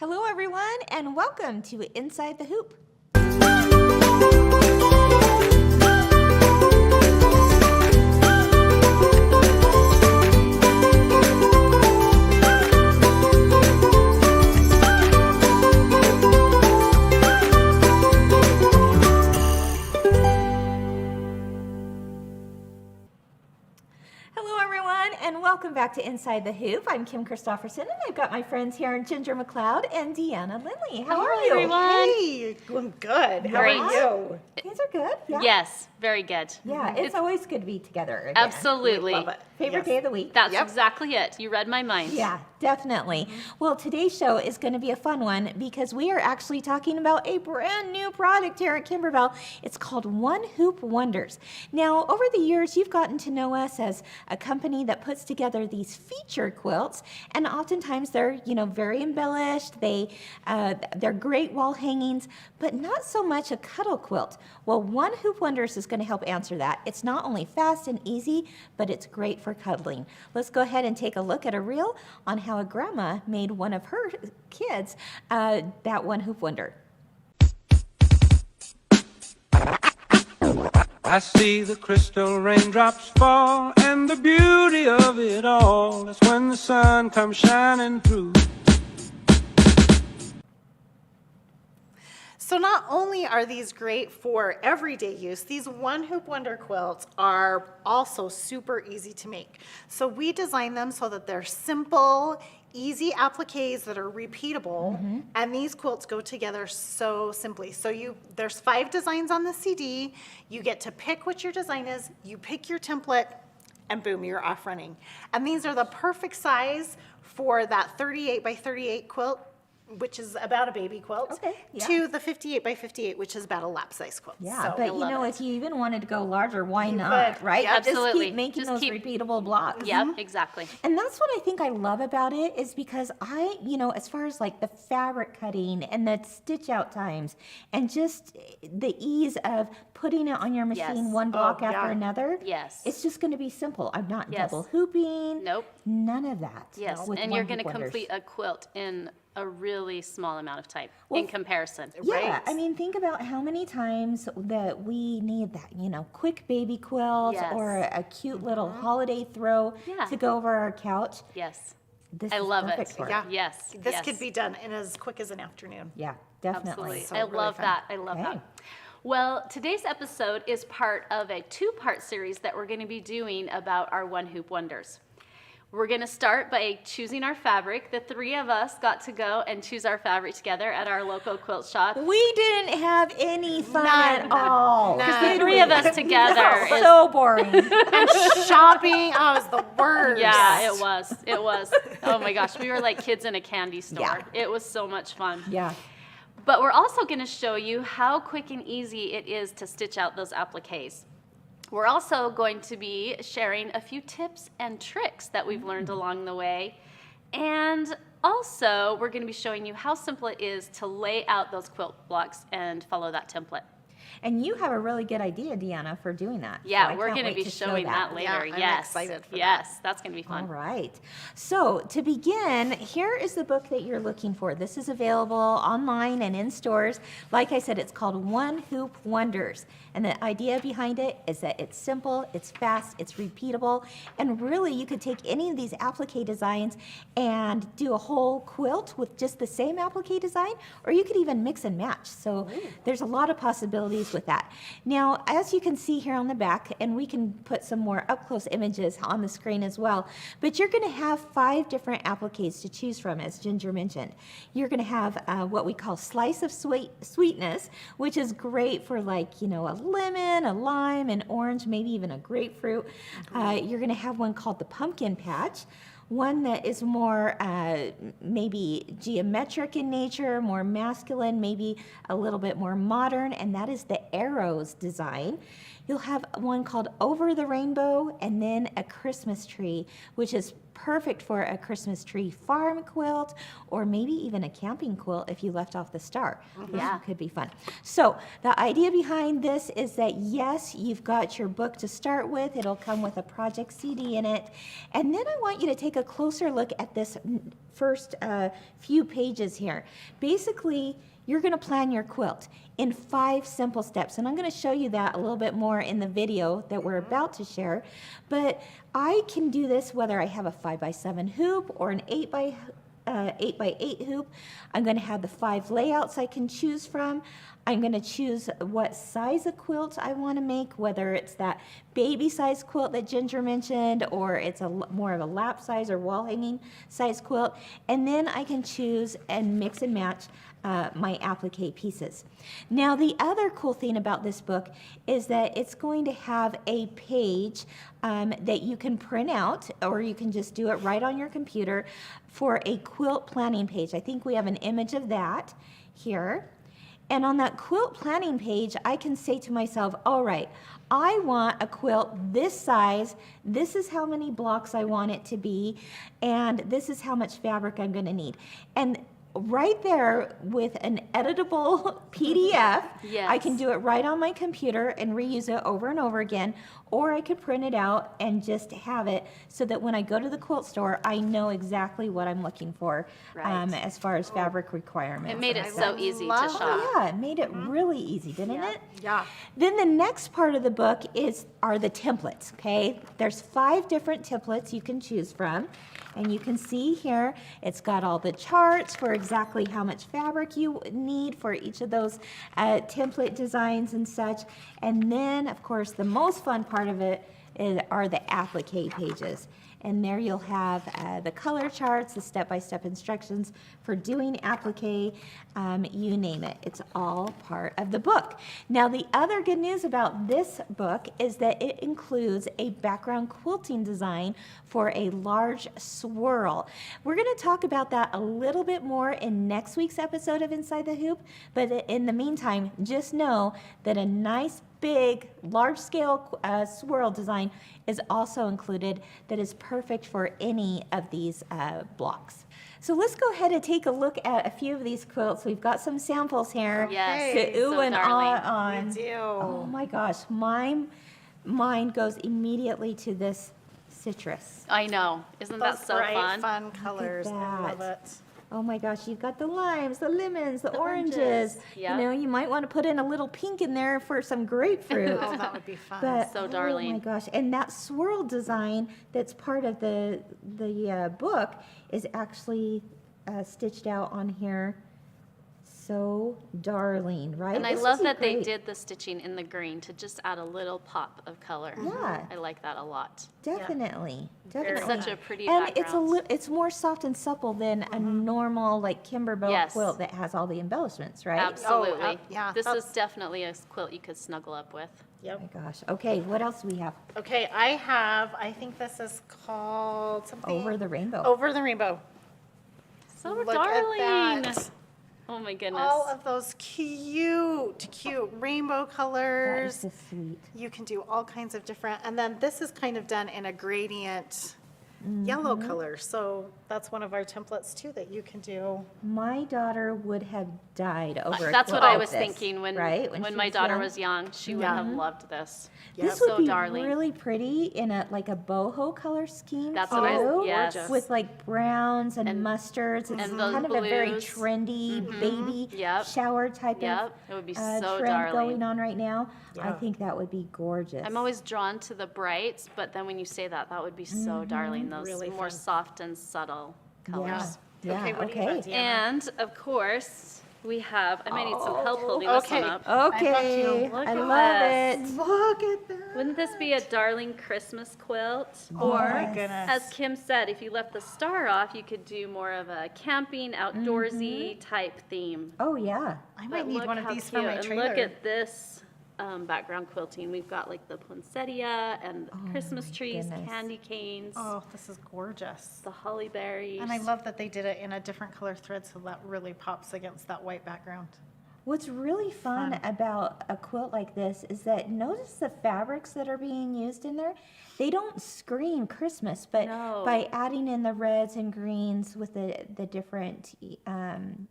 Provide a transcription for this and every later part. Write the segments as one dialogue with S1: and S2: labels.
S1: Hello, everyone, and welcome to Inside the Hoop. And welcome back to Inside the Hoop. I'm Kim Christopherson, and I've got my friends here, Ginger McLeod and Deanna Lindley. How are you?
S2: Everyone.
S3: Hey, I'm good. How
S2: Great.
S3: are you?
S1: Things are good. Yeah.
S2: Yes, very good.
S1: Yeah, it's always good to be together again.
S2: Absolutely.
S3: We love it.
S1: Favorite day of the week.
S2: That's
S3: Yep.
S2: exactly it. You read my mind.
S1: Yeah, definitely. Well, today's show is going to be a fun one because we are actually talking about a brand new product here at Kimberbell. It's called One Hoop Wonders. Now, over the years, you've gotten to know us as a company that puts together these feature quilts, and oftentimes they're, very embellished. They're great wall hangings, but not so much a cuddle quilt. Well, One Hoop Wonders is going to help answer that. It's not only fast and easy, but it's great for cuddling. Let's go ahead and take a look at a reel on how a grandma made one of her kids that One Hoop Wonder.
S4: I see the crystal raindrops fall, and the beauty of it all is when the sun comes shining through.
S3: So not only are these great for everyday use, these One Hoop Wonder quilts are also super easy to make. So we designed them so that they're simple, easy appliques that are repeatable, and these quilts go together so simply. So there's 5 designs on the CD. You get to pick what your design is, you pick your template, and boom, you're off running. And these are the perfect size for that 38 by 38 quilt, which is about a baby quilt, to the 58 by 58, which is about a lap size quilt.
S1: Yeah,
S3: so
S1: but if you even wanted to go larger, why
S3: You
S1: not,
S3: could.
S1: right?
S3: Yeah,
S2: absolutely.
S1: Just keep making
S2: Just
S1: those
S2: keep-
S1: repeatable blocks.
S2: Yep, exactly.
S1: And that's what I think I love about it is because as far as like the fabric cutting and the stitch out times and just the ease of putting it on your machine
S2: Yes.
S1: one block after
S3: yeah.
S1: another.
S2: Yes.
S1: It's just going to be simple. I'm not
S2: Yes.
S1: double hooping.
S2: Nope.
S1: None of that.
S2: Yes,
S1: with
S2: and
S1: One
S2: you're
S1: Hoop
S2: going to
S1: Wonders.
S2: complete a quilt in a really small amount of time
S1: Well,
S2: in comparison.
S1: Yeah,
S3: Right.
S1: I mean, think about how many times that we need that, quick baby quilt
S2: Yes.
S1: or a cute little holiday throw
S2: Yeah.
S1: to go over our couch.
S2: Yes.
S1: This
S2: I
S1: is
S2: love
S1: perfect
S2: it.
S1: for
S3: Yeah.
S2: Yes.
S3: This
S2: yes.
S3: could be done in as quick as an afternoon.
S1: Yeah, definitely.
S2: Absolutely.
S3: So
S2: I
S3: really
S2: love
S3: fun.
S2: that. I love
S1: Okay.
S2: that. Well, today's episode is part of a 2-part series that we're going to be doing about our One Hoop Wonders. We're going to start by choosing our fabric. The 3 of us got to go and choose our fabric together at our local quilt shop.
S1: We didn't have any fun
S3: None.
S1: at all.
S3: None.
S2: The
S1: Did
S2: 3
S1: we?
S2: of us together. is-
S1: So boring.
S3: And shopping, it was the worst.
S2: Yeah, it was. It was. Oh my gosh, we were like kids in a candy store.
S1: Yeah.
S2: It was so much fun.
S1: Yeah.
S2: But we're also going to show you how quick and easy it is to stitch out those appliques. We're also going to be sharing a few tips and tricks that we've learned along the way. And also, we're going to be showing you how simple it is to lay out those quilt blocks and follow that template.
S1: And you have a really good idea, Deanna, for doing that.
S2: Yeah,
S1: So I
S2: we're
S1: can't
S2: going to
S1: wait
S2: be
S1: show
S2: showing that later.
S3: Yeah, I'm
S2: yes.
S3: excited for that.
S2: Yes, that's going to be fun.
S1: All right. So to begin, here is the book that you're looking for. This is available online and in stores. Like I said, it's called One Hoop Wonders. And the idea behind it is that it's simple, it's fast, it's repeatable, and really you could take any of these applique designs and do a whole quilt with just the same applique design, or you could even mix and match. So there's a lot of possibilities with that. Now, as you can see here on the back, and we can put some more up-close images on the screen as well, but you're going to have 5 different appliques to choose from, as Ginger mentioned. You're going to have what we call slice of sweetness, which is great for a lemon, a lime, an orange, maybe even a grapefruit. You're going to have one called the pumpkin patch, one that is more maybe geometric in nature, more masculine, maybe a little bit more modern, and that is the arrows design. You'll have one called Over the Rainbow, and then a Christmas tree, which is perfect for a Christmas tree farm quilt, or maybe even a camping quilt if you left off the star, which
S2: Yeah.
S1: could be fun. So the idea behind this is that, yes, you've got your book to start with. It'll come with a project CD in it. And then I want you to take a closer look at this first few pages here. Basically, you're going to plan your quilt in 5 simple steps. And I'm going to show you that a little bit more in the video that we're about to share. But I can do this whether I have a 5x7 hoop or an 8x8 hoop. I'm going to have the 5 layouts I can choose from. I'm going to choose what size of quilt I want to make, whether it's that baby size quilt that Ginger mentioned, or it's more of a lap size or wall hanging size quilt. And then I can choose and mix and match my applique pieces. Now, the other cool thing about this book is that it's going to have a page that you can print out, or you can just do it right on your computer for a quilt planning page. I think we have an image of that here. And on that quilt planning page, I can say to myself, all right, I want a quilt this size, this is how many blocks I want it to be, and this is how much fabric I'm going to need. And right there with an editable PDF,
S2: Yes.
S1: I can do it right on my computer and reuse it over and over again, or I could print it out and just have it so that when I go to the quilt store, I know exactly what I'm looking for
S2: Right.
S1: as far as fabric requirements.
S2: It made it so easy to
S3: love
S2: shop.
S1: Oh, yeah, it made it really easy, didn't
S2: Yeah.
S1: it?
S3: Yeah.
S1: Then the next part of the book are the templates, okay? There's 5 different templates you can choose from. And you can see here, it's got all the charts for exactly how much fabric you need for each of those template designs and such. And then, of course, the most fun part of it are the applique pages. And there you'll have the color charts, the step-by-step instructions for doing applique, you name it. It's all part of the book. Now, the other good news about this book is that it includes a background quilting design for a large swirl. We're going to talk about that a little bit more in next week's episode of Inside the Hoop, but in the meantime, just know that a nice big, large-scale swirl design is also included that is perfect for any of these blocks. So let's go ahead and take a look at a few of these quilts. We've got some samples here
S2: Yes,
S1: to ooh
S2: so
S1: and
S2: darling.
S1: ah on.
S3: We do.
S1: Oh my gosh, my mind goes immediately to this citrus.
S2: I know. Isn't
S3: Those
S2: that so
S3: bright,
S2: fun?
S3: colors. I love
S1: that.
S3: it.
S1: Oh my gosh, you've got the limes, the lemons, the
S2: oranges.
S1: oranges.
S2: Yep.
S1: You know, you might want to put in a little pink in there for some grapefruit.
S3: Oh, that would be fun.
S1: But,
S2: So
S1: Oh my
S2: darling.
S1: gosh! And that swirl design that's part of the book is actually stitched out on here. So darling, right?
S2: And I
S1: This
S2: love
S1: is
S2: that they
S1: great.
S2: did the stitching in the green to just add a little pop of color.
S1: Yeah.
S2: I like that a lot.
S1: Definitely,
S3: Very
S1: definitely.
S2: It's such a pretty
S1: And
S2: background.
S1: it's more soft and supple than a normal like Kimberbell
S2: Yes.
S1: quilt that has all the embellishments, right?
S2: Absolutely.
S3: yeah,
S2: This is
S3: that's-
S2: definitely a quilt you could snuggle up with.
S1: Oh my gosh. Okay, what else do we have?
S3: Okay, I think this is called something.
S1: Over the rainbow.
S3: Over the Rainbow.
S2: So
S3: Look
S2: darling.
S3: at that.
S2: Oh my goodness.
S3: All of those cute rainbow
S1: That is
S3: colors.
S1: so sweet.
S3: You can do all kinds of different, and then this is kind of done in a gradient yellow color. So that's one of our templates too that you can do.
S1: My daughter would have died over a
S2: That's what
S1: quilt
S2: I
S1: like
S2: was
S1: this,
S2: thinking when
S1: right?
S2: when
S1: she
S2: my daughter
S1: young.
S2: was young. She would
S3: Yeah.
S2: have loved this.
S1: This
S2: So
S1: would be
S2: darling.
S1: really pretty in a boho color scheme
S2: That's
S1: too,
S2: what
S3: Oh,
S2: yes.
S3: gorgeous.
S1: with like browns and,
S2: And-
S1: mustards. It's
S2: and those
S1: kind of a very
S2: blues.
S1: trendy baby
S2: Yep.
S1: shower type
S2: Yep.
S1: of
S2: It would be so
S1: trend
S2: darling.
S1: going on right now. I
S3: Yeah.
S1: think that would be gorgeous.
S2: I'm always drawn to the brights, but then when you say that, that would be so darling. Those
S3: Really
S2: more
S3: fun.
S2: soft and subtle colors.
S1: Yeah.
S3: Okay, what do you got, Deanna?
S2: And of course, we have, I might need some help holding
S3: okay.
S2: this one up.
S1: Okay,
S2: Look
S1: I
S2: at
S1: love
S2: this.
S1: it. Look at that.
S2: Wouldn't this be a darling Christmas quilt?
S1: Oh
S2: Or,
S1: my
S3: goodness.
S2: as Kim said, if you left the star off, you could do more of a camping, outdoorsy type theme.
S1: Oh yeah.
S3: I might
S2: But
S3: need
S2: look
S3: one of
S2: how
S3: these for
S2: cute.
S3: my
S2: And
S3: trailer.
S2: look at this background quilting. We've got like the poinsettia and the Christmas trees,
S1: goodness.
S2: candy canes,
S3: Oh, this is gorgeous.
S2: the holly berries.
S3: And I love that they did it in a different color thread so that really pops against that white background.
S1: What's really fun about a quilt like this is that notice the fabrics that are being used in there. They don't scream Christmas, but
S2: No.
S1: by adding in the reds and greens with the different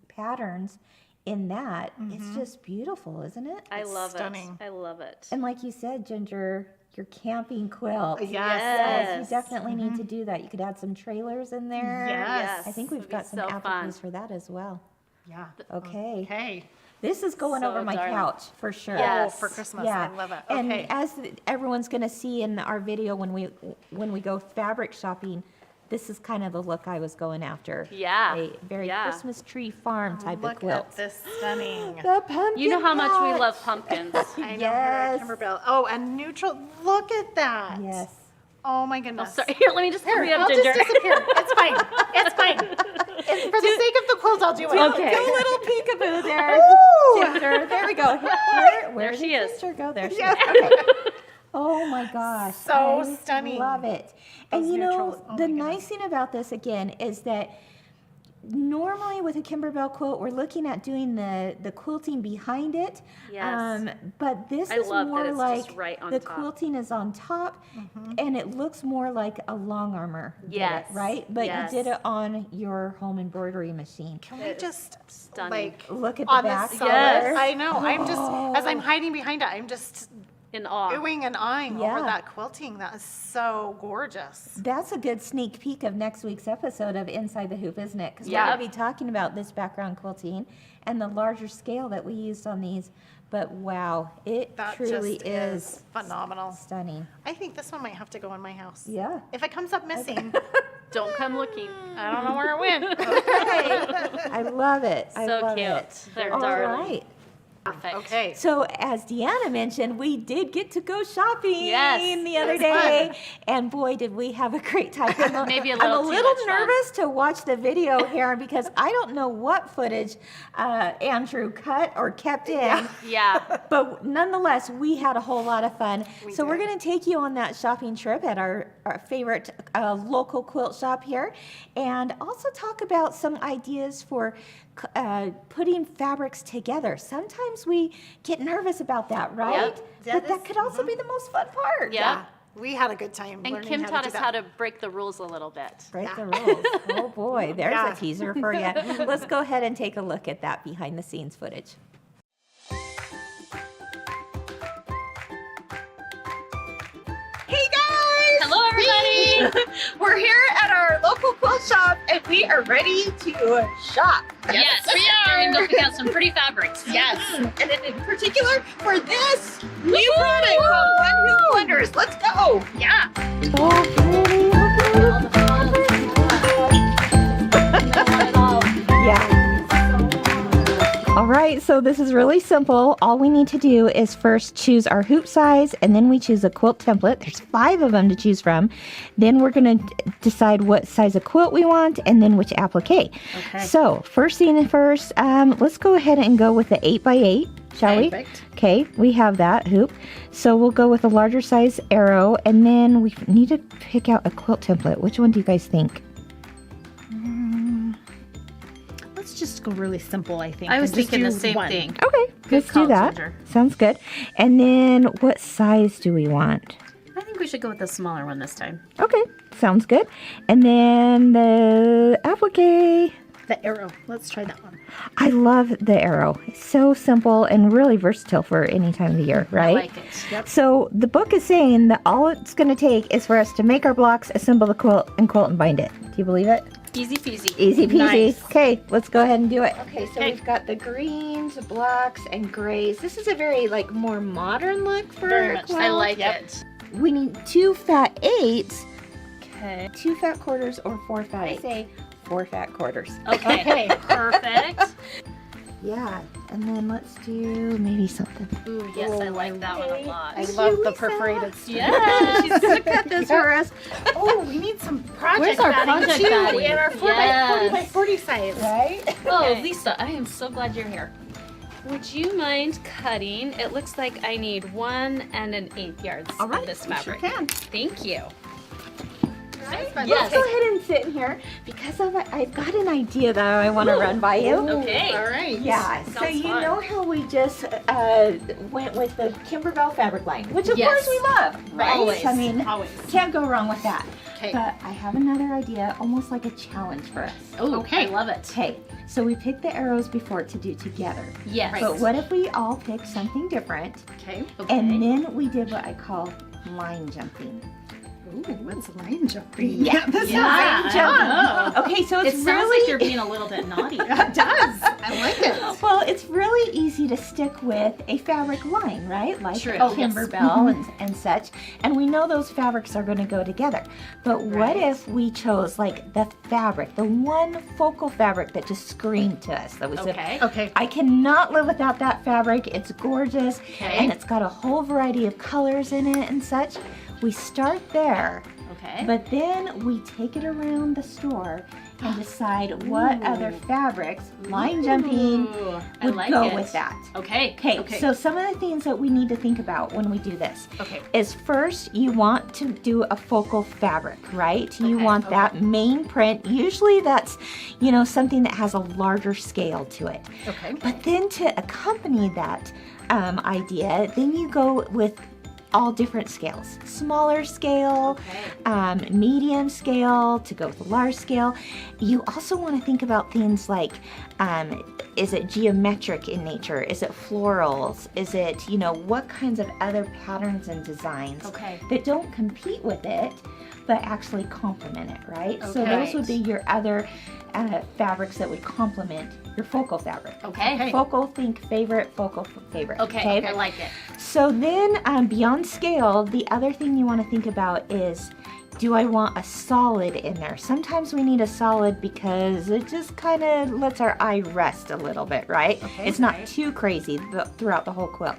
S1: patterns in that, it's just beautiful, isn't it?
S2: I love
S3: stunning.
S2: it. I love it.
S1: And like you said, Ginger, your camping quilt.
S3: Yes.
S1: You definitely need to do that. You could add some trailers in there.
S3: Yes.
S1: I think we've
S2: Would be
S1: got some
S2: so
S1: appliques
S2: fun.
S1: for that as well.
S3: Yeah.
S1: Okay.
S3: Okay.
S1: This is going
S2: So
S1: over my
S2: darling.
S1: couch for sure.
S2: Yes.
S3: Oh, for Christmas.
S1: Yeah.
S3: I love it.
S1: And
S3: Okay.
S1: as everyone's going to see in our video when we go fabric shopping, this is kind of the look I was going after.
S2: Yeah.
S1: A very
S2: Yeah.
S1: Christmas tree farm type of
S3: Look
S1: quilt.
S3: at this stunning.
S1: The pumpkin
S2: You know how much we
S1: patch.
S2: love pumpkins.
S3: I know
S1: Yes.
S3: her, Kimberbell. Oh, and neutral. Look at that.
S1: Yes.
S3: Oh my
S2: Oh,
S3: goodness.
S2: sorry. Here, let me just hurry up,
S3: I'll
S2: Ginger.
S3: just disappear. It's fine. It's fine. For the sake of the quilt, I'll do it.
S2: Okay.
S1: Do a little peekaboo there.
S3: Ooh.
S1: Ginger, there we go. Where
S2: There she
S1: did
S2: is.
S1: Ginger go? There she
S3: Yes.
S1: is. Okay. Oh my gosh.
S3: So
S1: I
S3: stunning.
S1: Love it. And
S3: Those
S1: you know,
S3: neutrals. Oh
S1: the
S3: my
S1: nice thing about this again is that normally with a Kimberbell quilt, we're looking at doing the quilting behind it.
S2: Yes.
S1: But this
S2: I
S1: is
S2: love that
S1: more
S2: it's
S1: like
S2: just right on
S1: the
S2: top.
S1: quilting is on top and it looks more like a long armor. did it,
S2: Yes.
S1: right? But
S2: Yes.
S1: you did it on your home embroidery machine.
S3: Can we just
S2: Stunning.
S3: like
S1: Look at the
S3: on
S1: back.
S3: this
S1: color.
S2: Yes.
S3: I know. I'm just as I'm hiding behind it, I'm just
S2: In awe.
S3: oohing and eyeing
S1: Yeah.
S3: over that quilting. That is so gorgeous.
S1: That's a good sneak peek of next week's episode of Inside the Hoop, isn't it? Because we're
S2: Yeah.
S1: going to be talking about this background quilting and the larger scale that we used on these. But wow, it
S3: That
S1: truly
S3: just
S1: is
S3: phenomenal.
S1: stunning.
S3: I think this one might have to go in my house.
S1: Yeah.
S3: If it comes up missing,
S2: Don't come looking.
S3: I don't know where it went.
S1: I love it. I
S2: So
S1: love
S2: cute.
S1: it.
S2: They're
S1: All
S2: darling.
S1: right.
S2: Perfect.
S3: Okay.
S1: So as Deanna mentioned, we did get to go shopping
S2: Yes,
S1: the other
S3: it was
S1: day,
S3: fun.
S1: and boy, did we have a great time.
S2: Maybe a
S1: I'm a
S2: little too
S1: little
S2: much fun.
S1: nervous to watch the video here because I don't know what footage Andrew cut or kept in.
S2: Yeah.
S1: But nonetheless, we had a whole lot of fun. So we're
S3: did.
S1: going to take you on that shopping trip at our favorite local quilt shop here and also talk about some ideas for putting fabrics together. Sometimes we get nervous about that, right?
S3: Yeah,
S1: But that could also be the most fun part.
S2: Yeah.
S3: We had a good time.
S2: And
S3: learning
S2: Kim
S3: how
S2: taught
S3: to
S2: us
S3: do
S2: how
S3: that.
S2: to break the rules a little bit.
S1: Break
S3: Yeah.
S1: the rules. Oh boy, there's
S3: Yeah.
S1: a teaser for you. Let's go ahead and take a look at that behind the scenes footage.
S5: Hey guys!
S2: Hello, everybody.
S5: We're here at our local quilt shop and we are ready to shop.
S6: Yes, we are. We're gonna go pick out some pretty fabrics.
S5: Yes, and then in particular for this new product called One Who Wonders. Let's go!
S6: Yeah.
S1: Yeah. All right, so this is really simple. All we need to do is first choose our hoop size, and then we choose a quilt template. There's 5 of them to choose from. Then we're going to decide what size of quilt we want, and then which applique. Okay. So first thing first, let's go ahead and go with the 8x8, shall we?
S5: Perfect.
S1: Okay, we have that hoop. So we'll go with a larger size arrow, and then we need to pick out a quilt template. Which one do you guys think?
S3: Let's just go really simple, I think.
S6: I was
S3: and just
S6: thinking the
S3: do
S6: same
S3: one.
S6: thing.
S1: Okay, let's
S6: call,
S1: do that.
S6: Ginger.
S1: Sounds good. And then what size do we want?
S6: I think we should go with the smaller one this time.
S1: Okay, sounds good. And then the applique.
S3: The arrow. Let's try that one.
S1: I love the arrow. It's so simple and really versatile for any time of the year, right?
S6: I like it.
S1: So the book is saying that all it's going to take is for us to make our blocks, assemble the quilt and bind it. Do you believe it?
S6: Easy peasy.
S1: Easy peasy.
S3: Nice.
S1: Okay, let's go ahead and do it. Okay, so we've got the greens, blacks, and grays. This is a very more modern look for
S3: Very
S1: a
S3: much so.
S1: quilt.
S6: I like it.
S1: We need 2 fat 8s,
S6: Okay.
S1: 2 fat quarters, or 4 fat. I say 4 fat quarters.
S6: Okay.
S3: Okay.
S6: Perfect.
S1: Yeah, and then let's do maybe something.
S6: Ooh, yes, I like that one a lot.
S3: I love the perforated strip.
S6: Yes.
S1: She's gonna cut this for us,
S3: Oh, we need some project
S6: Where's our
S3: batting
S6: project
S3: too
S6: batting?
S3: in our 4x40
S6: Yes.
S3: by 40 size.
S1: right?
S6: Oh, Lisa, I am so glad you're here. Would you mind cutting? It looks like I need 1 1/8 yards
S1: All right,
S6: of this
S1: you sure
S6: fabric.
S1: can.
S6: Thank you.
S1: Let's go ahead and sit in here because I've got an idea that I want to run by you.
S6: Okay.
S3: All right.
S1: Yeah, so
S6: Sounds
S1: you
S6: fun.
S1: know how we just went with the Kimberbell fabric line, which of
S6: Yes.
S1: course we love, right?
S6: Always,
S1: I mean,
S3: always.
S1: can't go wrong with that.
S3: Okay.
S1: But I have another idea, almost like a challenge for us.
S6: Oh,
S3: Okay.
S6: I love it.
S1: Okay, so we picked the arrows before to do together.
S6: Yes.
S1: But what if we all picked something different,
S3: Okay.
S6: Okay.
S1: and then we did what I call line jumping?
S3: Ooh, what's line jumping?
S1: Yeah, this
S6: Yeah.
S1: is line jumping. Okay, so
S6: It
S1: it's
S6: sounds
S1: really
S6: like you're being a little bit naughty.
S3: It does. I like it.
S1: well, it's really easy to stick with a fabric line, right? Like
S6: True.
S1: a
S6: Oh, yes.
S1: Kimberbell and such. And we know those fabrics are going to go together. But what if we chose like the fabric, the one focal fabric that just screamed to us? That we said,
S6: Okay.
S3: Okay.
S1: I cannot live without that fabric. It's gorgeous.
S6: Okay.
S1: And it's got a whole variety of colors in it and such. We start there.
S6: Okay.
S1: But then we take it around the store and decide what other fabrics, line jumping,
S6: Ooh, I
S1: would
S6: like
S1: go
S6: it.
S1: with that.
S6: Okay.
S1: Okay, so some of the things that we need to think about when we do this
S3: Okay.
S1: is first you want to do a focal fabric, right? You
S6: Okay,
S1: want that main print. Usually that's, something that has a larger scale to it.
S3: Okay.
S1: But then to accompany that idea, then you go with all different scales. Smaller scale, medium scale, to go with a large scale. You also want to think about things like, is it geometric in nature? Is it florals? Is it, what kinds of other patterns and designs that don't compete with it, but actually complement it, right? So those would be your other fabrics that would complement your focal fabric.
S6: Okay.
S1: Focal, think favorite, focal, favorite.
S6: Okay. I like it.
S1: So then beyond scale, the other thing you want to think about is, do I want a solid in there? Sometimes we need a solid because it just kind of lets our eye rest a little bit, right? It's not too crazy throughout the whole quilt.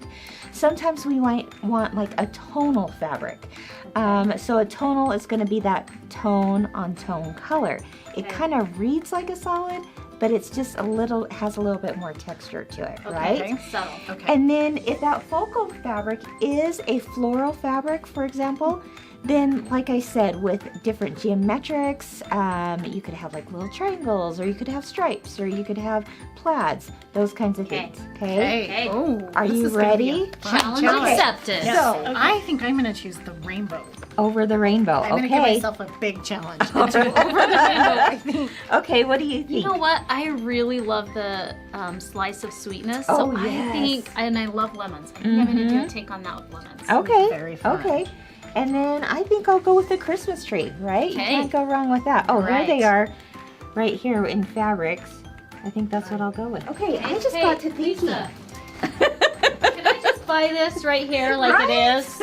S1: Sometimes we might want like a tonal fabric. So a tonal is going to be that tone on tone color. It kind of reads like a solid, but it's just has a little bit more texture to it, right?
S6: Subtle.
S3: Okay.
S1: And then if that focal fabric is a floral fabric, for example, then like I said, with different geometrics, you could have like little triangles, or you could have stripes, or you could have plaids, those kinds of things, okay?
S6: Okay.
S3: Oh,
S1: Are
S3: this
S1: you
S3: is gonna be a
S1: ready?
S3: fun
S6: Challenge
S3: challenge.
S6: accepted.
S1: So,
S3: I think I'm going to choose the rainbow.
S1: over the rainbow,
S3: I'm going to give
S1: okay?
S3: myself a big challenge. Over the rainbow, I think.
S1: Okay, what do you think?
S6: You know what? I really love the slice of sweetness.
S1: Oh,
S6: so I
S1: yes.
S6: think, and I love lemons. I think I'm going to do a take on that with lemons.
S1: Okay,
S3: Very fun.
S1: okay. And then I think I'll go with the Christmas tree, right? You
S6: Okay.
S1: can't go wrong with that. Oh,
S6: Right.
S1: here they are, right here in fabrics. I think that's what I'll go with. Okay, I just
S6: Hey,
S1: got to thinking.
S6: Lisa. Can I just buy this right here like it is?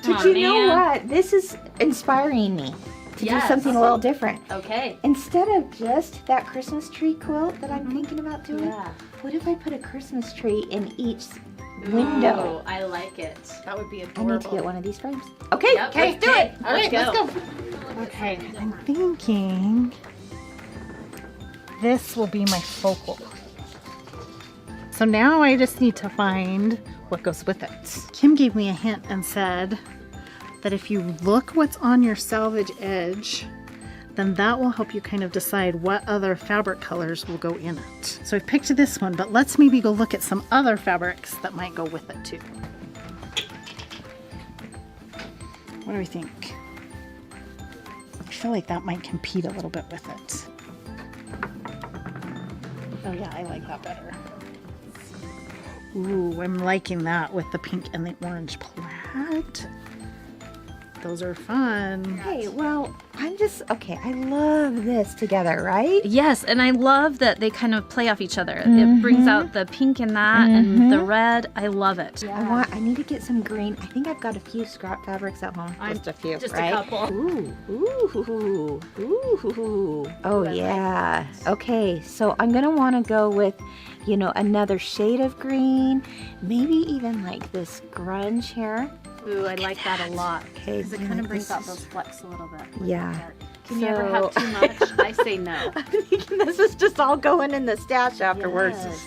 S1: But you know what? This is inspiring me to
S6: Yes.
S1: do something a little different.
S6: Okay.
S1: Instead of just that Christmas tree quilt that I'm thinking about doing,
S6: Yeah.
S1: what if I put a Christmas tree in each window?
S6: Ooh, I like it.
S3: That would be
S1: I need
S3: adorable.
S1: to get one of these frames. Okay,
S6: Yep,
S1: let's do it.
S3: All right, let's go. Okay, I'm thinking this will be my focal. So now I just need to find what goes with it. Kim gave me a hint and said that if you look what's on your selvage edge, then that will help you kind of decide what other fabric colors will go in it. So I picked this one, but let's maybe go look at some other fabrics that might go with it too. What do we think? I feel like that might compete a little bit with it. Oh yeah, I like that better. Ooh, I'm liking that with the pink and the orange plaid. Those are fun.
S1: Okay, well, I love this together, right?
S2: Yes, and I love that they kind of play off each other. It brings out the pink in that and the red. I love it.
S1: I need to get some green. I think I've got a few scrap fabrics at home. Just a few,
S6: Just
S1: right?
S6: a couple.
S1: Ooh. Oh, yeah. Okay, so I'm going to want to go with, another shade of green. Maybe even like this grunge here.
S6: Ooh, I like that a lot.
S1: Okay,
S6: Because it kind of brings out those flecks a little bit.
S1: Yeah.
S6: Can you ever have too much? I say no.
S1: I'm thinking this is just all going in the stash afterwards.
S6: Yes.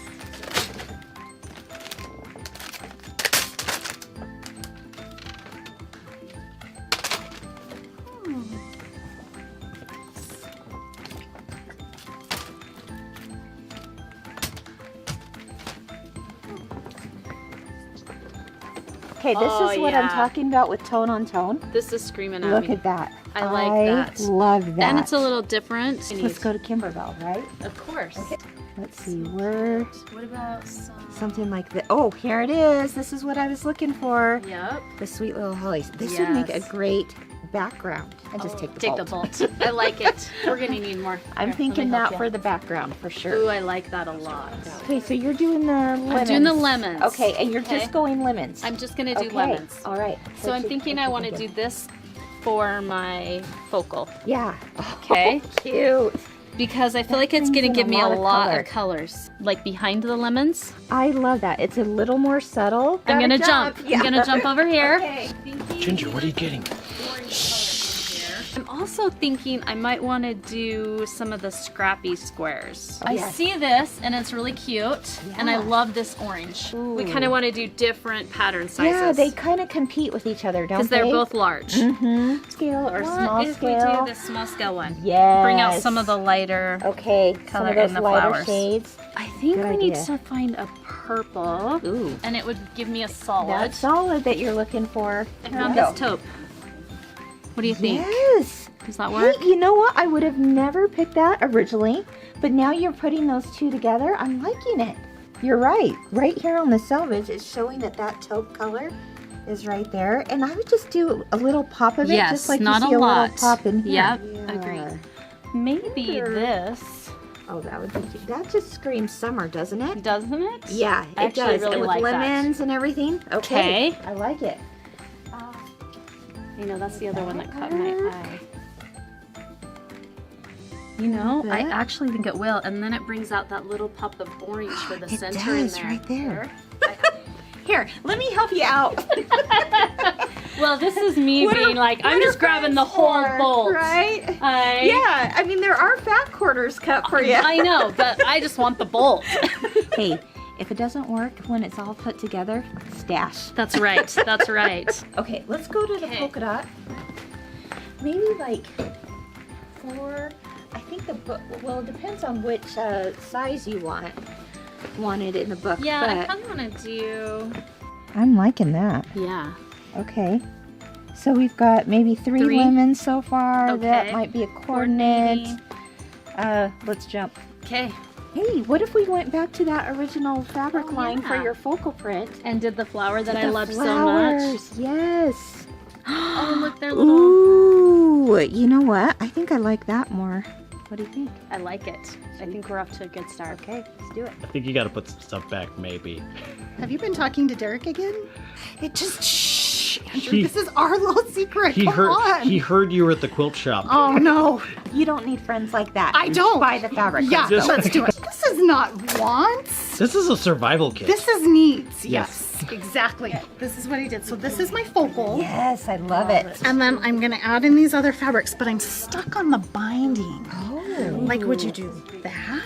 S1: Okay, this
S6: Oh,
S1: is what I'm
S6: yeah.
S1: talking about with tone on tone.
S6: This is screaming at
S1: Look
S6: me.
S1: at that.
S6: I like that.
S1: love that.
S6: And it's a little different.
S1: Let's go to Kimberbell, right?
S6: Of course.
S1: Let's see, where,
S6: What about some?
S1: something like that. Oh, here it is. This is what I was looking for.
S6: Yep.
S1: The sweet little hollies. This would make a
S6: Yes.
S1: great background. And just take the bolt.
S6: I like it. We're gonna need more.
S1: I'm
S6: Here, let
S1: thinking
S6: me help
S1: that
S6: you.
S1: for the background for sure.
S6: Ooh, I like that a lot.
S1: Okay, so you're doing the lemons.
S6: I'm doing the lemons.
S1: Okay, and you're
S6: Okay.
S1: just going lemons.
S6: I'm just gonna do
S1: okay.
S6: lemons.
S1: All right.
S6: So I'm thinking I want to do this for my focal.
S1: Yeah.
S6: Okay.
S1: Cute.
S6: Because I feel like it's
S1: brings
S6: gonna
S1: in
S6: give
S1: a
S6: me a
S1: lot of
S6: lot
S1: color.
S6: of colors. Like behind the lemons.
S1: I love that. It's a little more subtle.
S6: I'm gonna jump.
S1: Yeah.
S6: I'm gonna jump over here.
S1: Okay.
S4: Ginger, what are you getting?
S6: I'm also thinking I might want to do some of the scrappy squares. I
S1: yes.
S6: see this and it's really cute and I
S1: Yeah.
S6: love this orange. We
S1: Ooh.
S6: kind of want to do different pattern sizes.
S1: Yeah, they kind of compete with each other, don't
S6: because
S1: they?
S6: they're both large.
S1: Mm-hmm. Scale or
S6: What
S1: small
S6: if
S1: scale.
S6: we do the small scale one?
S1: Yes.
S6: Bring out some of the lighter.
S1: Okay, some
S6: color
S1: of those
S6: in the
S1: lighter
S6: flowers.
S1: shades.
S6: I think
S1: Good
S6: we need
S1: idea.
S6: to find a purple.
S1: Ooh.
S6: And it would give me a solid.
S1: That's solid that you're looking for.
S6: I found
S1: Go.
S6: this taupe. What do you think?
S1: Yes.
S6: Does that
S1: Hey,
S6: work?
S1: you know what? I would have never picked that originally, but now you're putting those two together. I'm liking it. You're right. Right here on the selvage, it's showing that that taupe color is right there. And I would just do a little pop of it,
S6: Yes,
S1: just like
S6: not
S1: you see
S6: a
S1: a
S6: lot.
S1: little pop in here.
S6: Yep,
S1: Yeah.
S6: agree. Maybe
S1: Sure.
S6: this,
S1: Oh, that would be cute. That just screams summer, doesn't it?
S6: doesn't it?
S1: Yeah,
S6: I
S1: it
S6: actually
S1: does.
S6: really
S1: and with
S6: like that.
S1: lemons and everything.
S6: Okay.
S1: I like it.
S6: You know, that's the other one that caught my eye. You know, I
S1: that?
S6: actually think it will, and then it brings out that little pop of orange for the
S1: It
S6: center in
S1: does,
S6: there.
S1: right there. Here, let me help you out.
S6: Well, this is me being like, I'm just grabbing the whole bolt.
S1: Right?
S6: I,
S1: Yeah, I mean, there are fat quarters cut for you.
S6: I know, but I just want the bolt.
S1: Hey, if it doesn't work when it's all put together, stash.
S6: That's right. That's right.
S1: Okay, let's go to the
S6: Okay.
S1: polka dot. Maybe like 4. I think the book. Well, it depends on which size you wanted in the book.
S6: Yeah, I
S1: but
S6: kind of want to do.
S1: I'm liking that.
S6: Yeah.
S1: Okay. So we've got maybe 3
S6: 3?
S1: lemons so far. That
S6: Okay.
S1: might be a coordinate. Let's jump.
S6: Okay.
S1: Hey, what if we went back to that original fabric
S6: Oh,
S1: line for
S6: yeah.
S1: your focal print?
S6: And did the flower that I
S1: The
S6: loved so much.
S1: flowers, yes.
S6: Oh, look, they're little.
S1: Ooh, you know what? I think I like that more. What do you think?
S6: I like it. I think we're off to a good start.
S1: Okay, let's do it.
S7: I think you got to put some stuff back, maybe.
S3: Have you been talking to Derek again? It just shh, Andrew.
S7: He-
S3: This is our little secret.
S7: He
S3: Come
S7: heard.
S3: on.
S7: He heard you were at the quilt shop.
S3: Oh no.
S1: You don't need friends like that.
S3: I
S1: You
S3: don't.
S1: buy the fabric.
S3: Yeah,
S7: Just-
S3: let's do it. This is not wants.
S7: This is a survival kit.
S3: This is needs.
S7: Yes.
S3: Yes, exactly. This is what I did. So this is my focal.
S1: Yes, I love it.
S3: And then I'm gonna add in these other fabrics, but I'm stuck on the binding.
S1: Oh,
S3: Like, would you do that?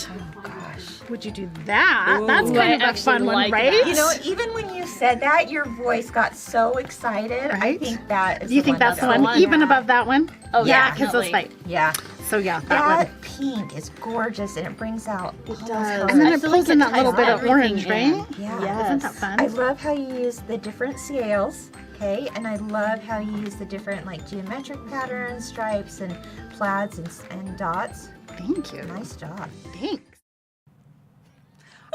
S3: Oh gosh. Would you do that? That's
S6: Ooh,
S3: kind
S6: I
S3: of a
S6: actually
S3: fun one,
S6: like
S3: right?
S6: that.
S1: you know, even when you said that, your voice got so excited. I
S3: Right?
S1: think that is
S3: Do you think that's the one?
S6: one.
S3: Even above that one?
S6: Oh,
S3: yeah, because those
S6: definitely.
S3: fight.
S1: Yeah.
S3: So yeah, that
S1: That
S3: one.
S1: pink is gorgeous and it brings out all those
S3: And
S1: colors.
S3: then
S6: I
S3: it
S6: feel
S3: pulls
S6: like
S3: in
S6: it
S3: that little
S6: ties
S3: bit of
S6: everything
S3: orange,
S6: in.
S3: right?
S1: Yeah.
S3: Isn't that fun?
S1: I love how you use the different scales, okay? And I love how you use the different like geometric patterns, stripes, and plaids and dots.
S3: Thank you.
S1: Nice job.
S3: Thanks.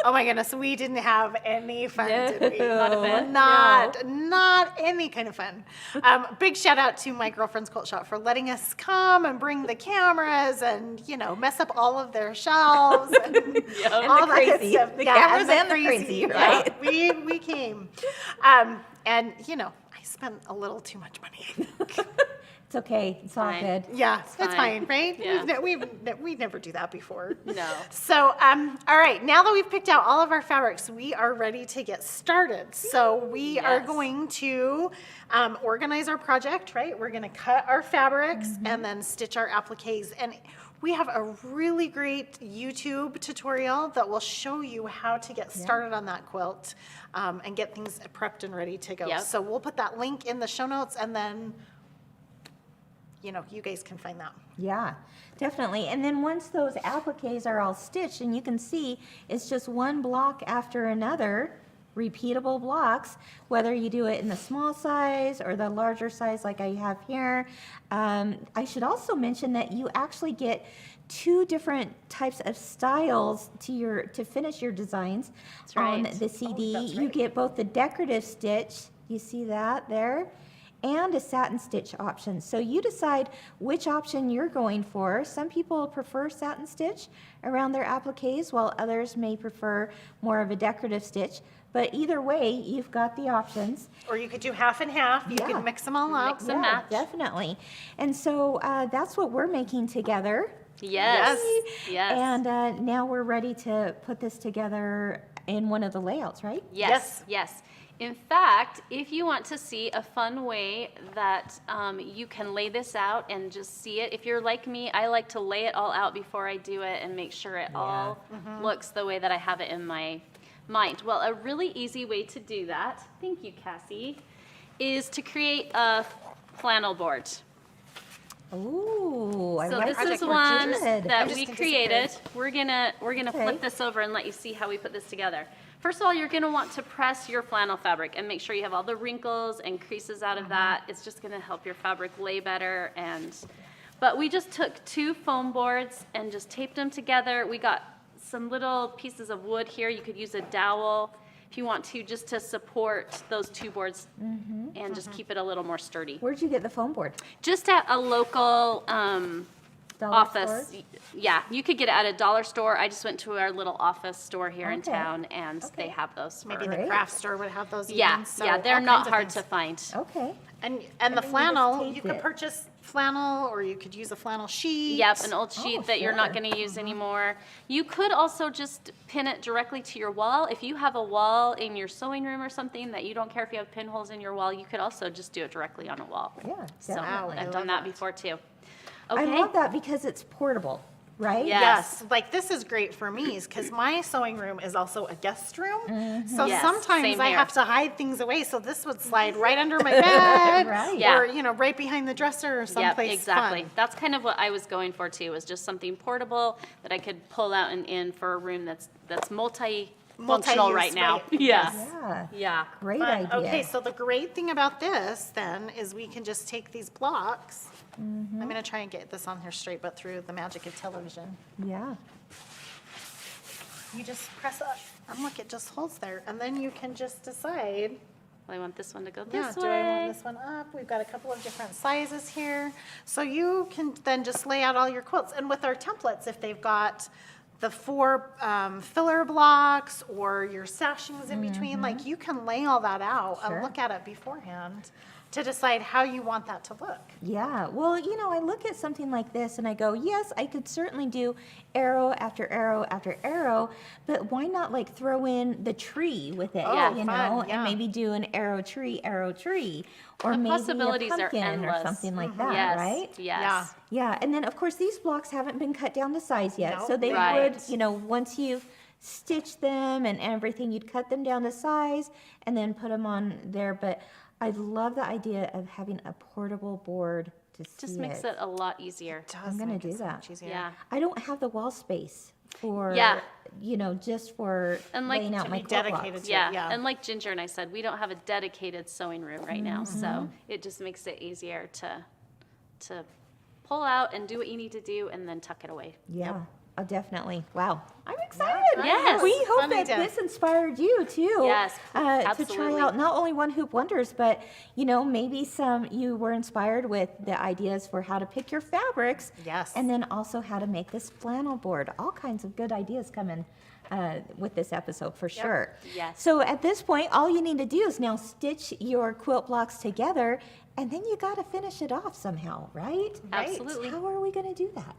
S3: Oh my goodness, we didn't have any fun, did we?
S6: Not a bit.
S3: Not any kind of fun. Big shout out to my girlfriend's quilt shop for letting us come and bring the cameras and, you know, mess up all of their shelves and all that good
S1: crazy.
S3: stuff.
S1: The cameras and the crazy,
S3: yeah.
S1: right?
S3: We came. And, you know, I spent a little too much money, I think.
S1: It's okay. It's all
S6: Fine.
S1: good.
S3: Yeah, it's
S6: fine.
S3: fine, right?
S6: Yeah.
S3: We've never do that before.
S6: No.
S3: So, all right, now that we've picked out all of our fabrics, we are ready to get started. So we are
S6: Yes.
S3: going to organize our project, right? We're gonna cut our fabrics and then stitch our appliques. And we have a really great YouTube tutorial that will show you how to get started on that quilt and get things prepped and ready to go.
S6: Yep.
S3: So we'll put that link in the show notes and then, you know, you guys can find that.
S1: Yeah, definitely. And then once those appliques are all stitched, and you can see it's just one block after another, repeatable blocks, whether you do it in the small size or the larger size like I have here. I should also mention that you actually get 2 different types of styles to finish your designs on
S2: right.
S1: the CD. You get both the decorative stitch, you see that there, and a satin stitch option. So you decide which option you're going for. Some people prefer satin stitch around their appliques, while others may prefer more of a decorative stitch. But either way, you've got the options.
S3: Or you could do half and half. You
S1: Yeah.
S3: can mix them all up.
S2: Mix and match.
S1: Definitely. And so that's what we're making together.
S2: Yes. Yes.
S1: And now we're ready to put this together in one of the layouts, right?
S2: Yes, yes. In fact, if you want to see a fun way that you can lay this out and just see it, if you're like me, I like to lay it all out before I do it and make sure it all looks the way that I have it in my mind. Well, a really easy way to do that, thank you, Cassie, is to create a flannel board.
S1: Ooh, I
S2: So
S1: like
S2: this
S1: that.
S2: is one
S1: Good.
S2: that
S3: just
S2: we
S3: gonna
S2: created. We're gonna
S1: Okay.
S2: flip this over and let you see how we put this together. First of all, you're gonna want to press your flannel fabric and make sure you have all the wrinkles and creases out of that. It's just gonna help your fabric lay better. But we just took 2 foam boards and just taped them together. We got some little pieces of wood here. You could use a dowel if you want to, just to support those 2 boards and just keep it a little more sturdy.
S1: Where'd you get the foam board?
S2: Just at a local
S1: Dollar
S2: office.
S1: stores?
S2: Yeah, you could get it at a dollar store. I just went to our little office store here in
S1: Okay.
S2: town, and they have those. For,
S3: Maybe the
S1: Great.
S3: craft store would have those.
S2: yeah,
S3: even, so
S2: yeah, they're
S3: all
S2: not
S3: kinds of
S2: hard to
S3: things.
S2: find.
S1: Okay.
S3: And the
S1: then you just
S3: flannel, you
S1: taped
S3: could
S1: it.
S3: purchase flannel, or you could use a flannel sheet.
S2: Yep, an old sheet that you're not
S1: sure.
S2: going to use anymore. You could also just pin it directly to your wall. If you have a wall in your sewing room or something that you don't care if you have pinholes in your wall, you could also just do it directly on a wall.
S1: Yeah,
S2: So
S1: definitely.
S2: I've done that before too.
S1: I
S2: Okay.
S1: love that because it's portable, right?
S2: Yeah.
S3: Yes, like this is great for me because my sewing room is also a guest room. So
S2: Yes,
S3: sometimes
S2: same
S3: I
S2: here.
S3: have to hide things away. So this would slide right under my bed,
S1: Right.
S2: Yeah.
S3: or right behind the dresser or
S2: Yep,
S3: someplace
S2: exactly.
S3: fun.
S2: That's kind of what I was going for too, was just something portable that I could pull out and in for a room that's multi-functional
S3: Multi-use,
S2: right now.
S3: right.
S2: Yeah.
S1: Yeah.
S2: Yeah.
S1: Great
S3: Fun.
S1: idea.
S3: Okay, so the great thing about this then is we can just take these blocks.
S1: Mm-hmm.
S3: I'm going to try and get this on here straight, but through the magic of television.
S1: Yeah.
S3: You just press up, and look, it just holds there, and then you can just decide.
S2: Well, I want this one to go
S3: Yeah,
S2: this
S3: do
S2: way.
S3: I want this one up? We've got a couple of different sizes here. So you can then just lay out all your quilts. And with our templates, if they've got the 4 filler blocks or your sashings in between, like you can lay all that out
S1: Sure.
S3: and look at it beforehand to decide how you want that to look.
S1: Yeah, well, I look at something like this and I go, yes, I could certainly do arrow after arrow after arrow, but why not like throw in the tree with it,
S3: Oh,
S1: you
S3: fun,
S1: know,
S3: yeah.
S1: and maybe do an arrow tree, or
S2: The
S1: maybe
S2: possibilities
S1: a
S2: are
S1: pumpkin
S2: endless.
S1: or something like that,
S2: Yes.
S1: right?
S2: Yes.
S1: Yeah, and then of course these blocks haven't been cut down to size yet,
S3: No.
S1: so they
S2: Right.
S1: would, once you've stitched them and everything, you'd cut them down to size and then put them on there, but I love the idea of having a portable board to see
S2: Just makes it a lot easier.
S3: Does
S1: gonna
S3: make
S1: do
S3: it so
S1: that.
S3: much easier.
S2: Yeah.
S1: I don't have the wall space for,
S2: Yeah.
S1: just for
S2: And like
S1: laying out
S2: to
S1: my
S3: be
S1: quilt
S3: dedicated
S1: blocks.
S3: to
S2: Yeah.
S3: yeah.
S2: And like Ginger and I said, we don't have a dedicated sewing room right now,
S1: Mm-hmm.
S2: so it just makes it easier to pull out and do what you need to do and then tuck it away.
S1: Yeah, definitely. Wow, I'm excited.
S2: Yes.
S1: We hope
S3: Fun
S1: that
S3: idea.
S1: this inspired you too.
S2: Yes,
S1: To try
S2: absolutely.
S1: out not only One Hoop Wonders, but maybe you were inspired with the ideas for how to pick your fabrics.
S3: Yes.
S1: And then also how to make this flannel board. All kinds of good ideas coming with this episode for sure.
S2: Yes.
S1: So at this point, all you need to do is now stitch your quilt blocks together, and then you got to finish it off somehow, right?
S3: Right.
S2: Absolutely.
S1: How are we going to do that?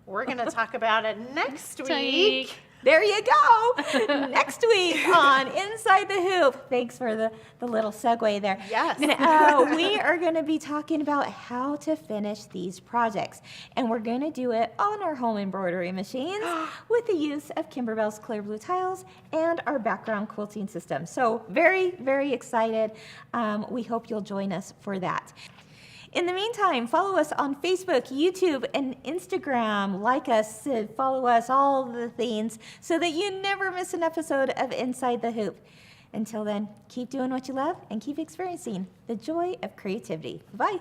S3: We're going to talk about it next week.
S2: Week.
S1: There you go. Next week on Inside the Hoop. Thanks for the little segue there.
S3: Yes.
S1: We are going to be talking about how to finish these projects. And we're going to do it on our home embroidery machines with the use of Kimberbell's clear blue tiles and our background quilting system. So very, very excited. We hope you'll join us for that. In the meantime, follow us on Facebook, YouTube, and Instagram. Like us, follow us, all the things, so that you never miss an episode of Inside the Hoop. Until then, keep doing what you love and keep experiencing the joy of creativity. Bye.